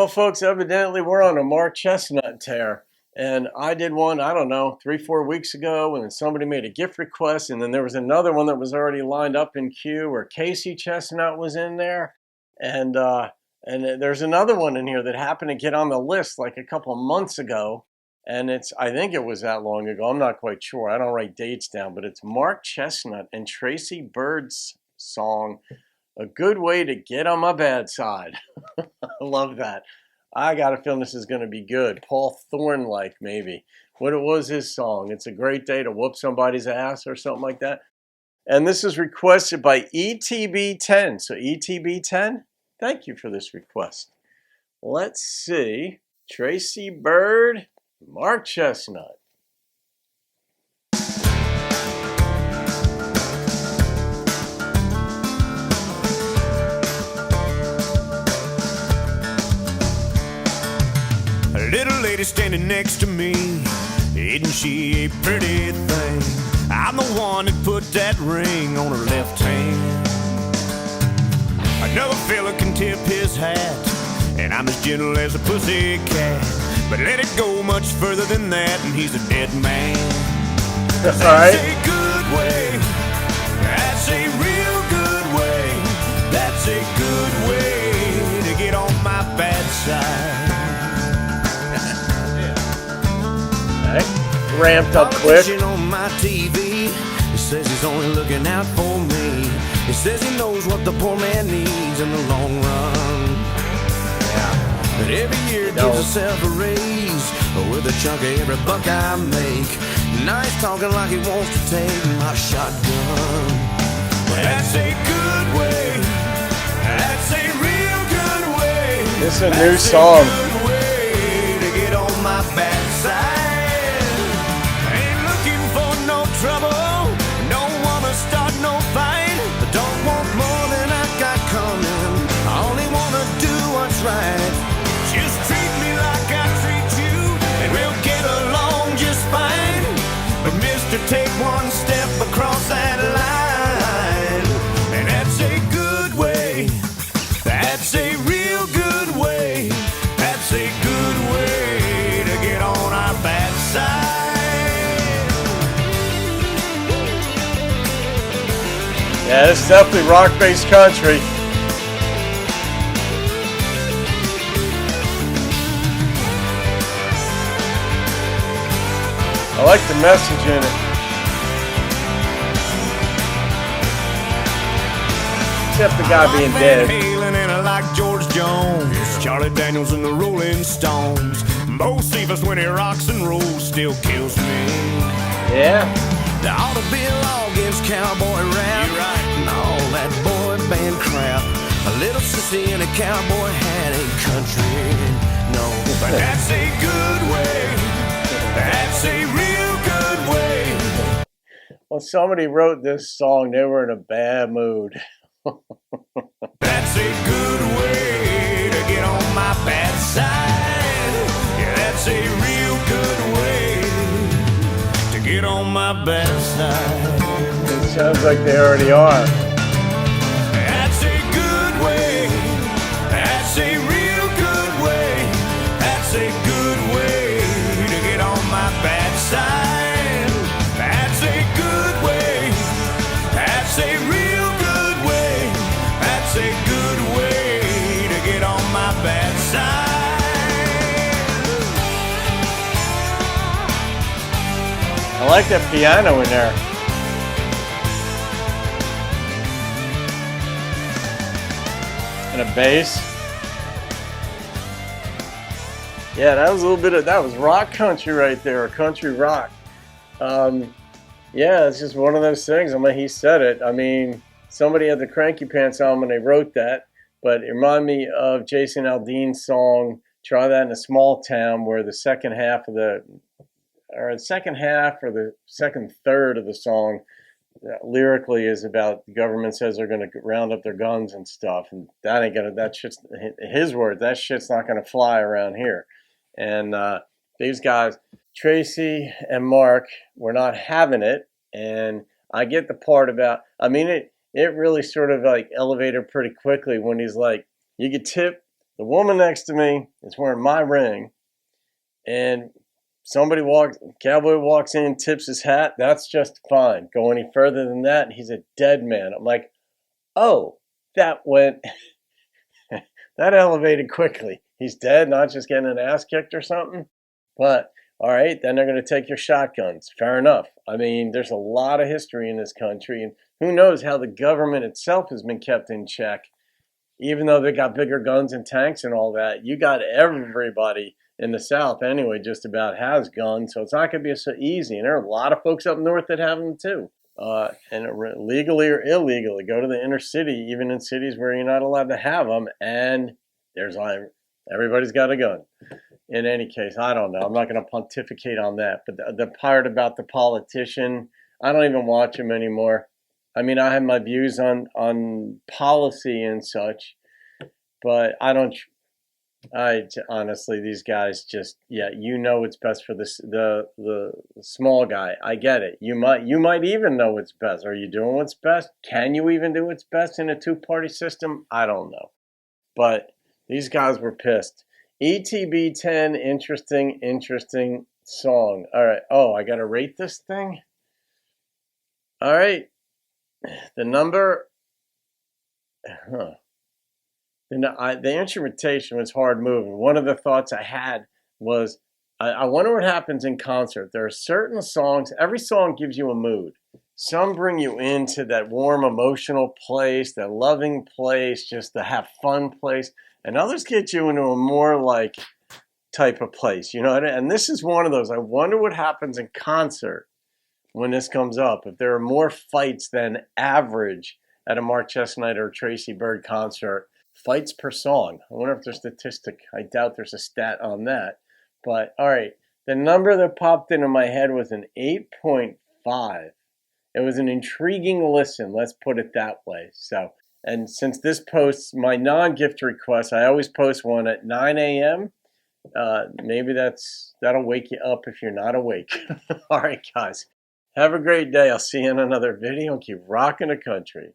Well, folks, evidently we're on a Mark Chesnutt tear. And I did one, I don't know, 3-4 weeks ago, and then somebody made a gift request, and then there was another one that was already lined up in queue where Casey Chesnutt was in there. And there's another one in here that happened to get on the list like a couple of months ago. And I think it was that long ago. I'm not quite sure. I don't write dates down, but it's Mark Chesnutt and Tracy Byrd's song, A Good Way to Get on My Bad Side. I love that. I got a feeling this is going to be good. Paul Thorne-like, maybe. What it was his song. It's a great day to whoop somebody's ass or something like that. And this is requested by ETB10. So ETB10, thank you for this request. Let's see. Tracy Byrd, Mark Chesnutt. A little lady standing next to me, isn't she a pretty thing? I'm the one that put that ring on her left hand. Another fella can tip his hat, and I'm as gentle as a pussy cat. But let it go much further than that, and he's a dead man. That's right. That's a good way. That's a real good way. That's a good way to get on my bad side. Ramped up quick. On my TV, he says he's only looking out for me. He says he knows what the poor man needs in the long run. Yeah. But every year gives himself a raise with a chunk of every buck I make. Now he's talking like he wants to take my shotgun. That's a good way. That's a real good way. This is a new song. Good way to get on my bad side. Trouble, don't wanna start no fight. Don't want more than I got coming. I only wanna do what's right. Just treat me like I treat you, and we'll get along just fine. But mister, take one step across that line, and that's a good way. That's a real good way. That's a good way to get on our bad side. Yeah, it's definitely rock-based country. I like the message in it. Except the guy being dead. And I like George Jones, Charlie Daniels and the Rolling Stones. Bo Cephas when he rocks and rolls still kills me. Yeah. There ought to be a law against cowboy rap. You're right. And all that boy band crap. A little sissy in a cowboy hat ain't country, no. But that's a good way. That's a real good way. When somebody wrote this song, they were in a bad mood. That's a good way to get on my bad side. Yeah, that's a real good way to get on my bad side. It sounds like they already are. That's a good way. That's a real good way. That's a good way to get on my bad side. That's a good way. That's a real good way. That's a good way to get on my bad side. I like that piano in there. And a bass. Yeah, that was a little bit of, that was rock country right there, country rock. Yeah, it's just one of those things. I mean, he said it. I mean, somebody had the Cranky Pants on when they wrote that, but it reminded me of Jason Aldean's song, Try That in a Small Town, where the second half or the second third of the song lyrically is about the government says they're going to round up their guns and stuff, and that shit's his word, that shit's not going to fly around here. And these guys, Tracy and Mark, were not having it. And I get the part about, I mean, it really sort of like elevated pretty quickly when he's like, you could tip the woman next to me is wearing my ring, and cowboy walks in, tips his hat. That's just fine. Go any further than that, he's a dead man. I'm like, oh, that elevated quickly. He's dead, not just getting an ass kicked or something. But all right, then they're going to take your shotguns. Fair enough. I mean, there's a lot of history in this country, and who knows how the government itself has been kept in check. Even though they got bigger guns and tanks and all that, you got everybody in the South anyway just about has guns, so it's not going to be so easy. And there are a lot of folks up north that have them too. And legally or illegally, go to the inner city, even in cities where you're not allowed to have them, and everybody's got a gun. In any case, I don't know. I'm not going to pontificate on that. But the part about the politician, I don't even watch him anymore. I mean, I have my views on policy and such, but honestly, these guys just, you know what's best for the small guy. I get it. You might even know what's best. Are you doing what's best? Can you even do what's best in a two-party system? I don't know. But these guys were pissed. ETB 10, interesting song. All right. Oh, I got to rate this thing? All right. The number, the instrumentation was hard moving. One of the thoughts I had was, I wonder what happens in concert. There are certain songs, every song gives you a mood. Some bring you into that warm, emotional place, that loving place, just the have fun place. And others get you into a more like type of place, you know? And this is one of those. I wonder what happens in concert when this comes up. If there are more fights than average at a Mark Chesnutt or Tracy Byrd concert, fights per song. I wonder if there's a statistic. I doubt there's a stat on that. But all right, the number that popped into my head was an 8.5. It was an intriguing listen, let's put it that way. So, and since this posts my non-gift request, I always post one at 9 a.m. Maybe that'll wake you up if you're not awake. All right, guys. Have a great day. I'll see you in another video and keep rocking the country.